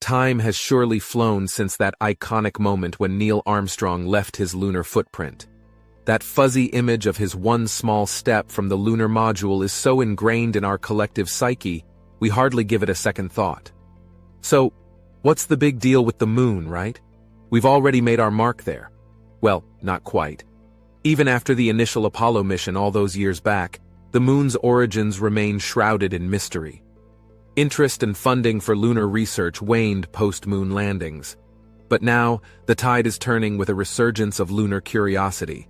Time has surely flown since that iconic moment when Neil Armstrong left his lunar footprint. That fuzzy image of his one small step from the lunar module is so ingrained in our collective psyche, we hardly give it a second thought. So, what's the big deal with the moon, right? We've already made our mark there. Well, not quite. Even after the initial Apollo mission all those years back, the moon's origins remain shrouded in mystery. Interest and funding for lunar research waned post-moon landings. But now, the tide is turning with a resurgence of lunar curiosity.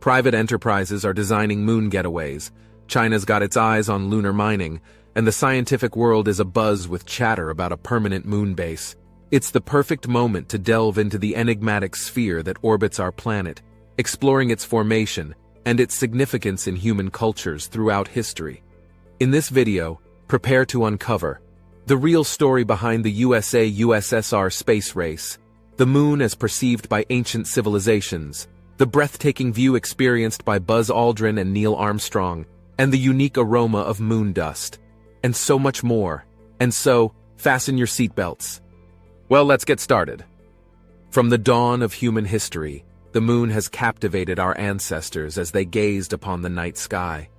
Private enterprises are designing moon getaways, China's got its eyes on lunar mining, and the scientific world is abuzz with chatter about a permanent moon base. It's the perfect moment to delve into the enigmatic sphere that orbits our planet, exploring its formation and its significance in human cultures throughout history. In this video, prepare to uncover the real story behind the USA-USSR space race, the moon as perceived by ancient civilizations, the breathtaking view experienced by Buzz Aldrin and Neil Armstrong, and the unique aroma of moon dust, and so much more. And so, fasten your seatbelts. Well, let's get started. From the dawn of human history, the moon has captivated our ancestors as they gazed upon the night sky.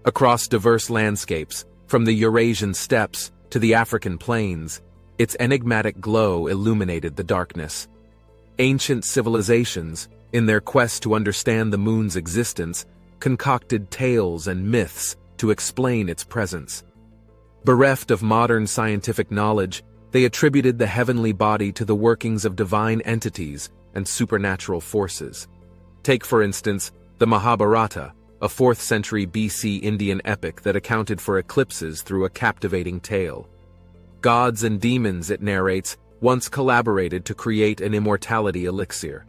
Across diverse landscapes, from the Eurasian steppes to the African plains, its enigmatic glow illuminated the darkness. Ancient civilizations, in their quest to understand the moon's existence, concocted tales and myths to explain its presence. Bereft of modern scientific knowledge, they attributed the heavenly body to the workings of divine entities and supernatural forces. Take, for instance, the Mahabharata, a 4th century BC Indian epic that accounted for eclipses through a captivating tale. Gods and demons, it narrates, once collaborated to create an immortality elixir.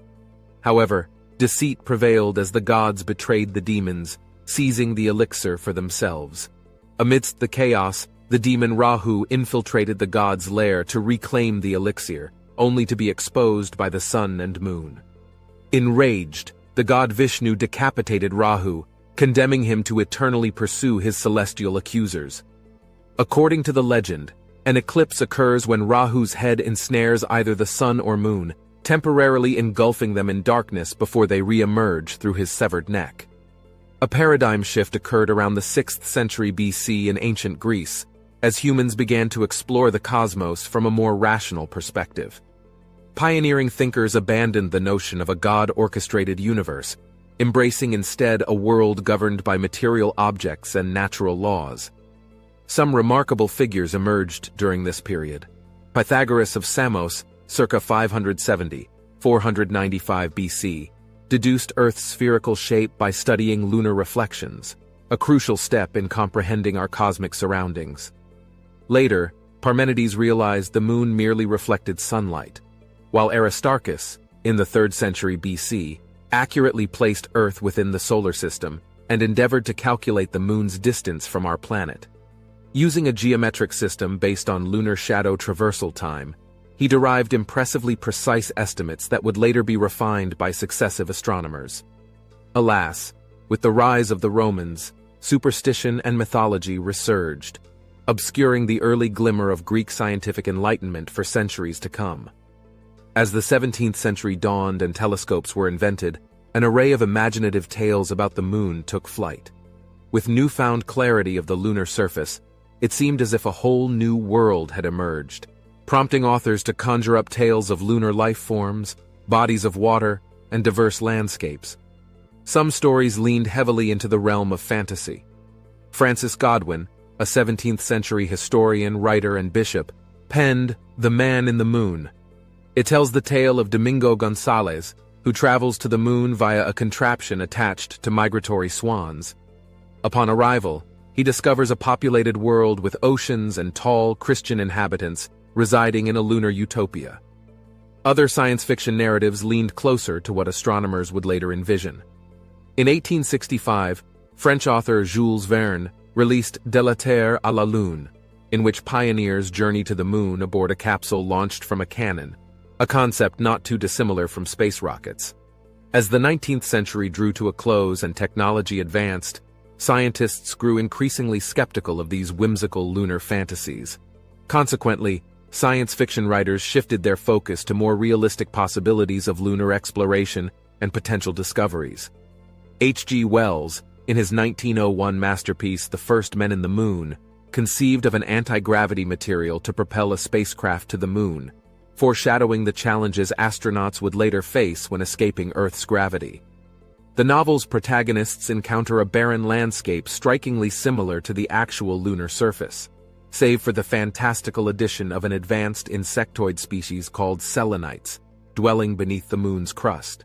However, deceit prevailed as the gods betrayed the demons, seizing the elixir for themselves. Amidst the chaos, the demon Rahu infiltrated the gods' lair to reclaim the elixir, only to be exposed by the sun and moon. Enraged, the god Vishnu decapitated Rahu, condemning him to eternally pursue his celestial accusers. According to the legend, an eclipse occurs when Rahu's head ensnares either the sun or moon, temporarily engulfing them in darkness before they re-emerge through his severed neck. A paradigm shift occurred around the 6th century BC in ancient Greece, as humans began to explore the cosmos from a more rational perspective. Pioneering thinkers abandoned the notion of a God-orchestrated universe, embracing instead a world governed by material objects and natural laws. Some remarkable figures emerged during this period. Pythagoras of Samos, circa 570-495 BC, deduced Earth's spherical shape by studying lunar reflections, a crucial step in comprehending our cosmic surroundings. Later, Parmenides realized the moon merely reflected sunlight, while Aristarchus, in the 3rd century BC, accurately placed Earth within the solar system and endeavored to calculate the moon's distance from our planet. Using a geometric system based on lunar shadow traversal time, he derived impressively precise estimates that would later be refined by successive astronomers. Alas, with the rise of the Romans, superstition and mythology resurged, obscuring the early glimmer of Greek scientific enlightenment for centuries to come. As the 17th century dawned and telescopes were invented, an array of imaginative tales about the moon took flight. With newfound clarity of the lunar surface, it seemed as if a whole new world had emerged, prompting authors to conjure up tales of lunar life forms, bodies of water, and diverse landscapes. Some stories leaned heavily into the realm of fantasy. Francis Godwin, a 17th century historian, writer, and bishop, penned The Man in the Moon. It tells the tale of Domingo Gonzalez, who travels to the moon via a contraption attached to migratory swans. Upon arrival, he discovers a populated world with oceans and tall Christian inhabitants residing in a lunar utopia. Other science fiction narratives leaned closer to what astronomers would later envision. In 1865, French author Jules Verne released De la Terre à la Lune, in which pioneers journey to the moon aboard a capsule launched from a cannon, a concept not too dissimilar from space rockets. As the 19th century drew to a close and technology advanced, scientists grew increasingly skeptical of these whimsical lunar fantasies. Consequently, science fiction writers shifted their focus to more realistic possibilities of lunar exploration and potential discoveries. H.G. Wells, in his 1901 masterpiece The First Men in the Moon, conceived of an anti-gravity material to propel a spacecraft to the moon, foreshadowing the challenges astronauts would later face when escaping Earth's gravity. The novel's protagonists encounter a barren landscape strikingly similar to the actual lunar surface, save for the fantastical addition of an advanced insectoid species called selenites, dwelling beneath the moon's crust.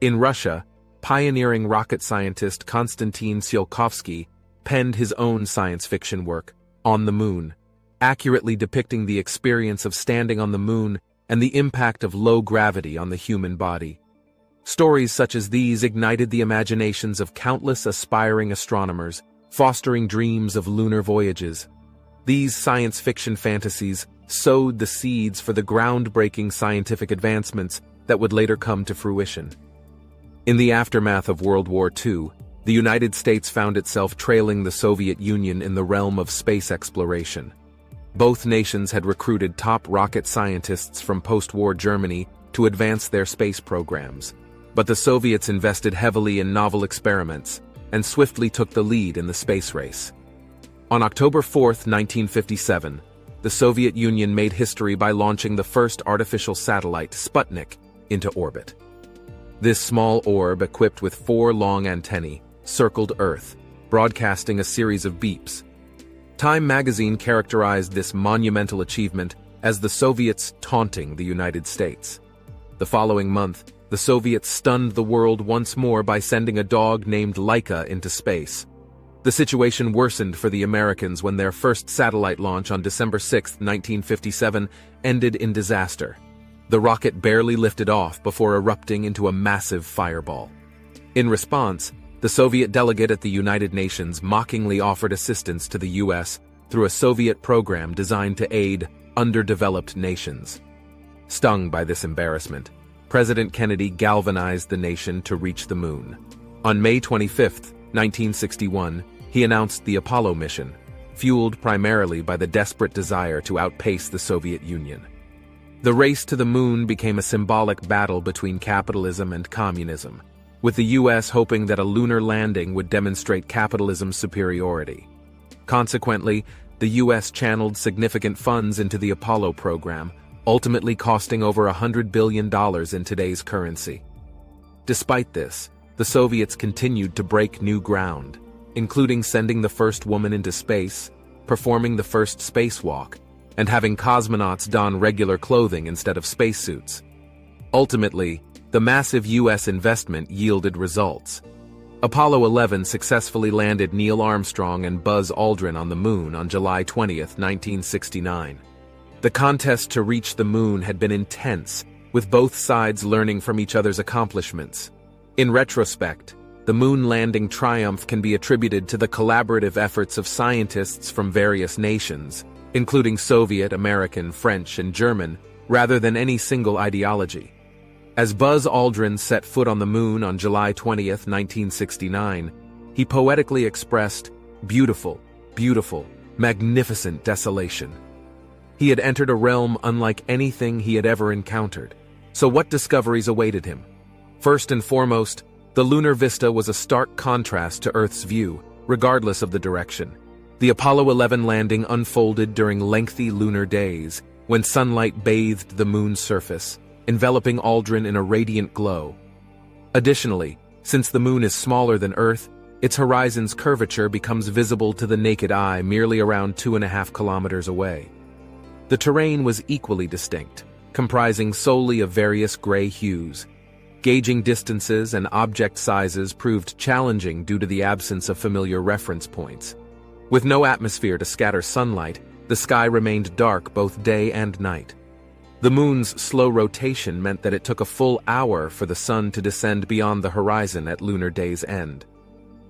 In Russia, pioneering rocket scientist Konstantin Tsiolkovsky penned his own science fiction work, On the Moon, accurately depicting the experience of standing on the moon and the impact of low gravity on the human body. Stories such as these ignited the imaginations of countless aspiring astronomers, fostering dreams of lunar voyages. These science fiction fantasies sowed the seeds for the groundbreaking scientific advancements that would later come to fruition. In the aftermath of World War II, the United States found itself trailing the Soviet Union in the realm of space exploration. Both nations had recruited top rocket scientists from post-war Germany to advance their space programs, but the Soviets invested heavily in novel experiments and swiftly took the lead in the space race. On October 4, 1957, the Soviet Union made history by launching the first artificial satellite, Sputnik, into orbit. This small orb, equipped with 4 long antennae, circled Earth, broadcasting a series of beeps. Time magazine characterized this monumental achievement as the Soviets taunting the United States. The following month, the Soviets stunned the world once more by sending a dog named Laika into space. The situation worsened for the Americans when their first satellite launch on December 6, 1957, ended in disaster. The rocket barely lifted off before erupting into a massive fireball. In response, the Soviet delegate at the United Nations mockingly offered assistance to the U.S. through a Soviet program designed to aid underdeveloped nations. Stung by this embarrassment, President Kennedy galvanized the nation to reach the moon. On May 25, 1961, he announced the Apollo mission, fueled primarily by the desperate desire to outpace the Soviet Union. The race to the moon became a symbolic battle between capitalism and communism, with the U.S. hoping that a lunar landing would demonstrate capitalism's superiority. Consequently, the U.S. channeled significant funds into the Apollo program, ultimately costing over $100 billion in today's currency. Despite this, the Soviets continued to break new ground, including sending the first woman into space, performing the first spacewalk, and having cosmonauts don regular clothing instead of spacesuits. Ultimately, the massive U.S. investment yielded results. Apollo 11 successfully landed Neil Armstrong and Buzz Aldrin on the moon on July 20, 1969. The contest to reach the moon had been intense, with both sides learning from each other's accomplishments. In retrospect, the moon landing triumph can be attributed to the collaborative efforts of scientists from various nations, including Soviet, American, French, and German, rather than any single ideology. As Buzz Aldrin set foot on the moon on July 20, 1969, he poetically expressed, "Beautiful, beautiful, magnificent desolation." He had entered a realm unlike anything he had ever encountered. So what discoveries awaited him? First and foremost, the lunar vista was a stark contrast to Earth's view, regardless of the direction. The Apollo 11 landing unfolded during lengthy lunar days, when sunlight bathed the moon's surface, enveloping Aldrin in a radiant glow. Additionally, since the moon is smaller than Earth, its horizon's curvature becomes visible to the naked eye merely around 2.5 kilometers away. The terrain was equally distinct, comprising solely of various gray hues. Gauging distances and object sizes proved challenging due to the absence of familiar reference points. With no atmosphere to scatter sunlight, the sky remained dark both day and night. The moon's slow rotation meant that it took a full hour for the sun to descend beyond the horizon at lunar day's end.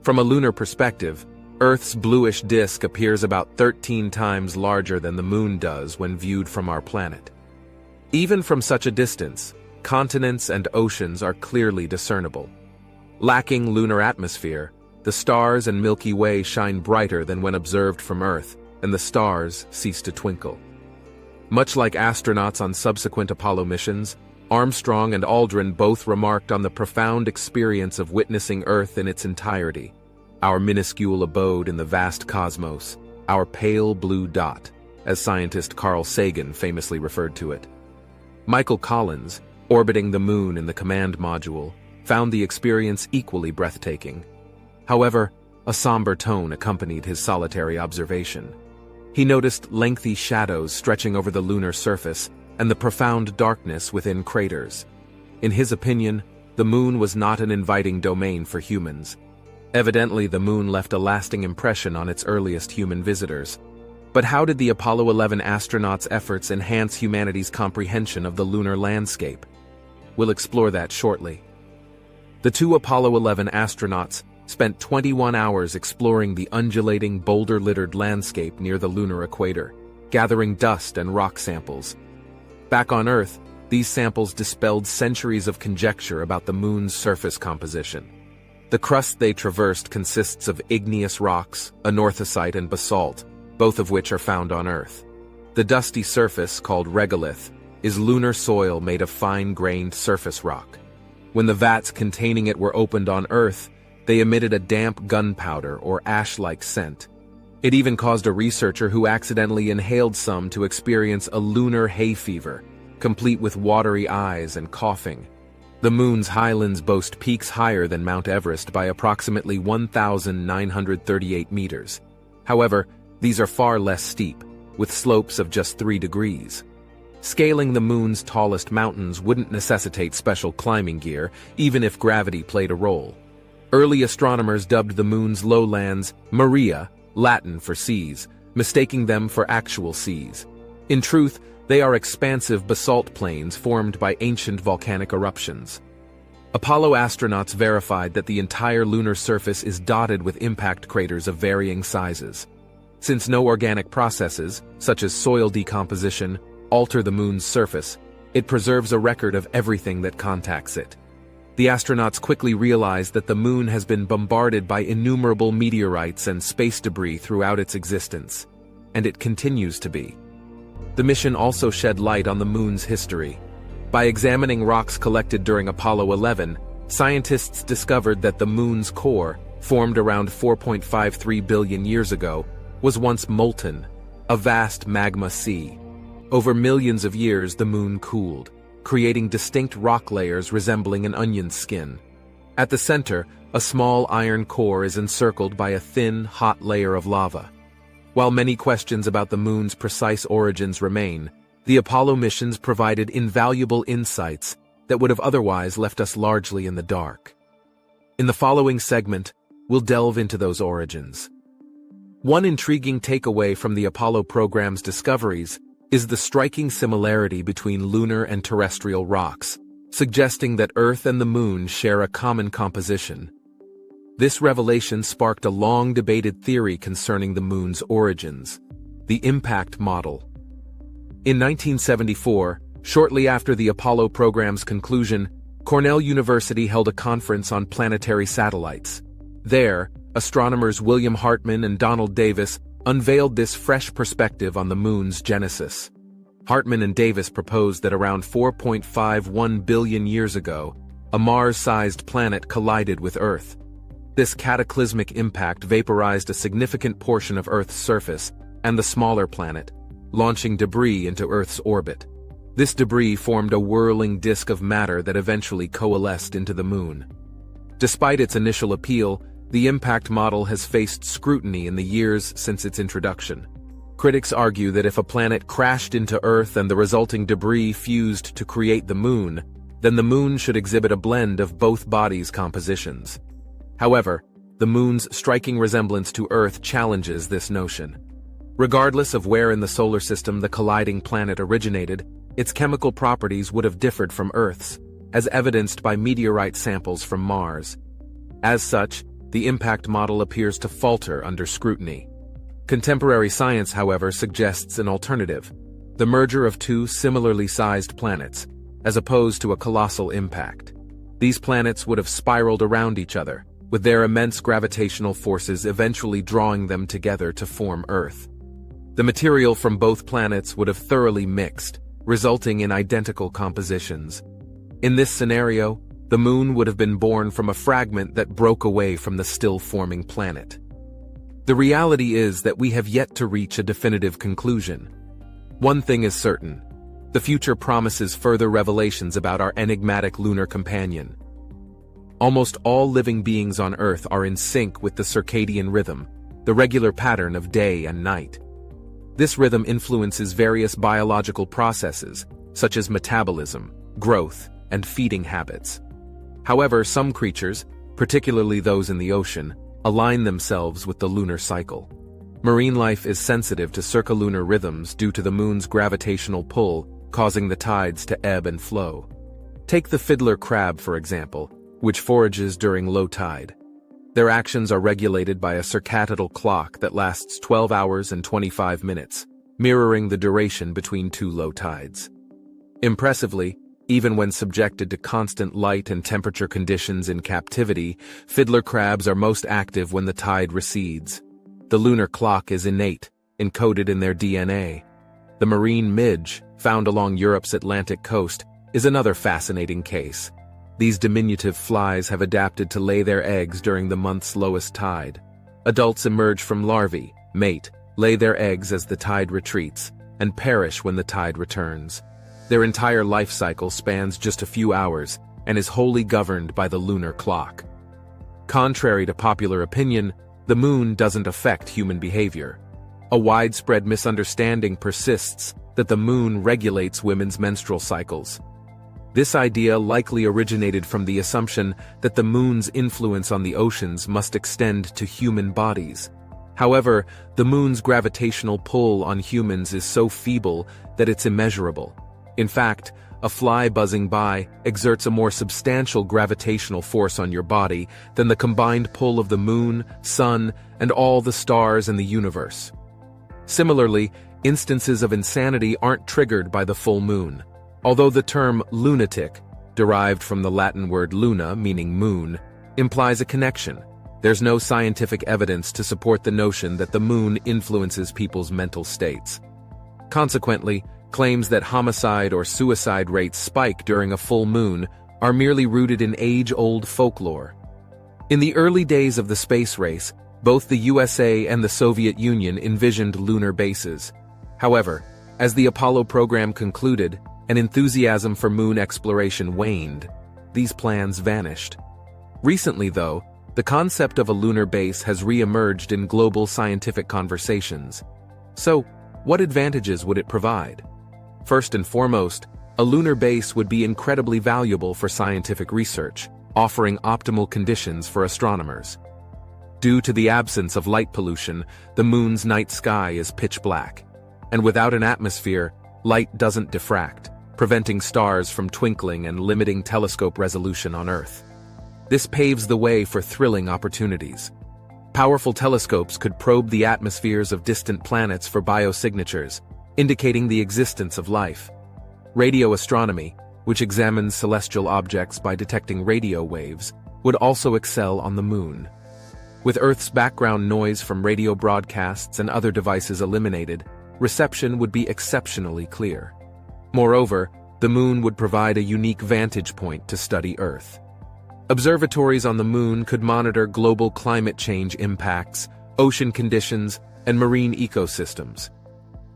From a lunar perspective, Earth's bluish disk appears about 13 times larger than the moon does when viewed from our planet. Even from such a distance, continents and oceans are clearly discernible. Lacking lunar atmosphere, the stars and Milky Way shine brighter than when observed from Earth, and the stars cease to twinkle. Much like astronauts on subsequent Apollo missions, Armstrong and Aldrin both remarked on the profound experience of witnessing Earth in its entirety, our minuscule abode in the vast cosmos, our pale blue dot, as scientist Carl Sagan famously referred to it. Michael Collins, orbiting the moon in the command module, found the experience equally breathtaking. However, a somber tone accompanied his solitary observation. He noticed lengthy shadows stretching over the lunar surface and the profound darkness within craters. In his opinion, the moon was not an inviting domain for humans. Evidently, the moon left a lasting impression on its earliest human visitors. But how did the Apollo 11 astronauts' efforts enhance humanity's comprehension of the lunar landscape? We'll explore that shortly. The two Apollo 11 astronauts spent 21 hours exploring the undulating, boulder-littered landscape near the lunar equator, gathering dust and rock samples. Back on Earth, these samples dispelled centuries of conjecture about the moon's surface composition. The crust they traversed consists of igneous rocks, anorthosite and basalt, both of which are found on Earth. The dusty surface, called regolith, is lunar soil made of fine-grained surface rock. When the vats containing it were opened on Earth, they emitted a damp gunpowder or ash-like scent. It even caused a researcher who accidentally inhaled some to experience a lunar hay fever, complete with watery eyes and coughing. The moon's highlands boast peaks higher than Mount Everest by approximately 1,938 meters. However, these are far less steep, with slopes of just 3 degrees. Scaling the moon's tallest mountains wouldn't necessitate special climbing gear, even if gravity played a role. Early astronomers dubbed the moon's lowlands Maria, Latin for seas, mistaking them for actual seas. In truth, they are expansive basalt plains formed by ancient volcanic eruptions. Apollo astronauts verified that the entire lunar surface is dotted with impact craters of varying sizes. Since no organic processes, such as soil decomposition, alter the moon's surface, it preserves a record of everything that contacts it. The astronauts quickly realized that the moon has been bombarded by innumerable meteorites and space debris throughout its existence, and it continues to be. The mission also shed light on the moon's history. By examining rocks collected during Apollo 11, scientists discovered that the moon's core, formed around 4.53 billion years ago, was once molten, a vast magma sea. Over millions of years, the moon cooled, creating distinct rock layers resembling an onion skin. At the center, a small iron core is encircled by a thin, hot layer of lava. While many questions about the moon's precise origins remain, the Apollo missions provided invaluable insights that would have otherwise left us largely in the dark. In the following segment, we'll delve into those origins. One intriguing takeaway from the Apollo program's discoveries is the striking similarity between lunar and terrestrial rocks, suggesting that Earth and the moon share a common composition. This revelation sparked a long-debated theory concerning the moon's origins, the impact model. In 1974, shortly after the Apollo program's conclusion, Cornell University held a conference on planetary satellites. There, astronomers William Hartmann and Donald Davis unveiled this fresh perspective on the moon's genesis. Hartmann and Davis proposed that around 4.51 billion years ago, a Mars-sized planet collided with Earth. This cataclysmic impact vaporized a significant portion of Earth's surface and the smaller planet, launching debris into Earth's orbit. This debris formed a whirling disk of matter that eventually coalesced into the moon. Despite its initial appeal, the impact model has faced scrutiny in the years since its introduction. Critics argue that if a planet crashed into Earth and the resulting debris fused to create the moon, then the moon should exhibit a blend of both bodies' compositions. However, the moon's striking resemblance to Earth challenges this notion. Regardless of where in the solar system the colliding planet originated, its chemical properties would have differed from Earth's, as evidenced by meteorite samples from Mars. As such, the impact model appears to falter under scrutiny. Contemporary science, however, suggests an alternative: the merger of two similarly sized planets, as opposed to a colossal impact. These planets would have spiraled around each other, with their immense gravitational forces eventually drawing them together to form Earth. The material from both planets would have thoroughly mixed, resulting in identical compositions. In this scenario, the Moon would have been born from a fragment that broke away from the still-forming planet. The reality is that we have yet to reach a definitive conclusion. One thing is certain: the future promises further revelations about our enigmatic lunar companion. Almost all living beings on Earth are in sync with the circadian rhythm, the regular pattern of day and night. This rhythm influences various biological processes, such as metabolism, growth, and feeding habits. However, some creatures, particularly those in the ocean, align themselves with the lunar cycle. Marine life is sensitive to circulunar rhythms due to the Moon's gravitational pull, causing the tides to ebb and flow. Take the fiddler crab, for example, which forages during low tide. Their actions are regulated by a circadian clock that lasts 12 hours and 25 minutes, mirroring the duration between two low tides. Impressively, even when subjected to constant light and temperature conditions in captivity, fiddler crabs are most active when the tide recedes. The lunar clock is innate, encoded in their DNA. The marine midge, found along Europe's Atlantic coast, is another fascinating case. These diminutive flies have adapted to lay their eggs during the month's lowest tide. Adults emerge from larvae, mate, lay their eggs as the tide retreats, and perish when the tide returns. Their entire life cycle spans just a few hours and is wholly governed by the lunar clock. Contrary to popular opinion, the Moon doesn't affect human behavior. A widespread misunderstanding persists that the Moon regulates women's menstrual cycles. This idea likely originated from the assumption that the Moon's influence on the oceans must extend to human bodies. However, the Moon's gravitational pull on humans is so feeble that it's immeasurable. In fact, a fly buzzing by exerts a more substantial gravitational force on your body than the combined pull of the Moon, Sun, and all the stars in the universe. Similarly, instances of insanity aren't triggered by the full moon. Although the term lunatic, derived from the Latin word luna meaning moon, implies a connection, there's no scientific evidence to support the notion that the Moon influences people's mental states. Consequently, claims that homicide or suicide rates spike during a full moon are merely rooted in age-old folklore. In the early days of the space race, both the USA and the Soviet Union envisioned lunar bases. However, as the Apollo program concluded, and enthusiasm for moon exploration waned, these plans vanished. Recently, though, the concept of a lunar base has re-emerged in global scientific conversations. So, what advantages would it provide? First and foremost, a lunar base would be incredibly valuable for scientific research, offering optimal conditions for astronomers. Due to the absence of light pollution, the Moon's night sky is pitch black. And without an atmosphere, light doesn't diffract, preventing stars from twinkling and limiting telescope resolution on Earth. This paves the way for thrilling opportunities. Powerful telescopes could probe the atmospheres of distant planets for biosignatures, indicating the existence of life. Radio astronomy, which examines celestial objects by detecting radio waves, would also excel on the Moon. With Earth's background noise from radio broadcasts and other devices eliminated, reception would be exceptionally clear. Moreover, the Moon would provide a unique vantage point to study Earth. Observatories on the Moon could monitor global climate change impacts, ocean conditions, and marine ecosystems.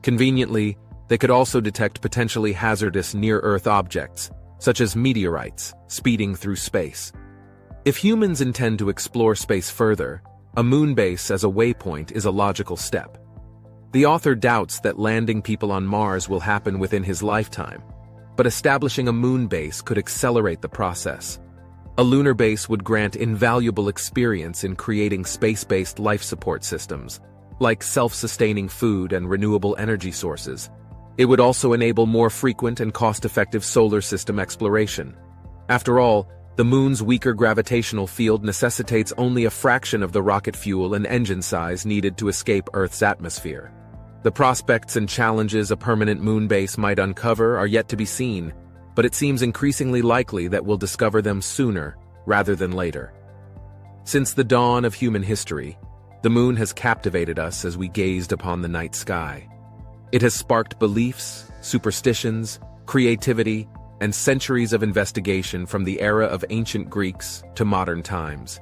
Conveniently, they could also detect potentially hazardous near-Earth objects, such as meteorites, speeding through space. If humans intend to explore space further, a moon base as a waypoint is a logical step. The author doubts that landing people on Mars will happen within his lifetime, but establishing a moon base could accelerate the process. A lunar base would grant invaluable experience in creating space-based life support systems, like self-sustaining food and renewable energy sources. It would also enable more frequent and cost-effective solar system exploration. After all, the Moon's weaker gravitational field necessitates only a fraction of the rocket fuel and engine size needed to escape Earth's atmosphere. The prospects and challenges a permanent moon base might uncover are yet to be seen, but it seems increasingly likely that we'll discover them sooner rather than later. Since the dawn of human history, the The moon has captivated us as we gazed upon the night sky. It has sparked beliefs, superstitions, creativity, and centuries of investigation from the era of ancient Greeks to modern times.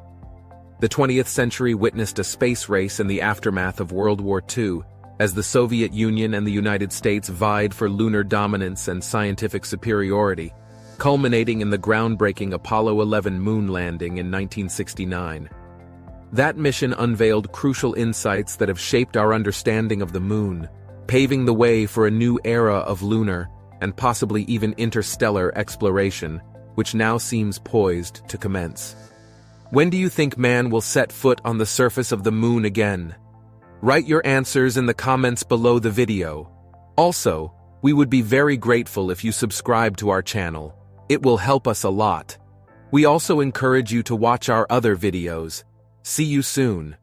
The 20th century witnessed a space race in the aftermath of World War II, as the Soviet Union and the United States vied for lunar dominance and scientific superiority, culminating in the groundbreaking Apollo 11 moon landing in 1969. That mission unveiled crucial insights that have shaped our understanding of the moon, paving the way for a new era of lunar and possibly even interstellar exploration, which now seems poised to commence. When do you think man will set foot on the surface of the moon again? Write your answers in the comments below the video. Also, we would be very grateful if you subscribe to our channel. It will help us a lot. We also encourage you to watch our other videos. See you soon.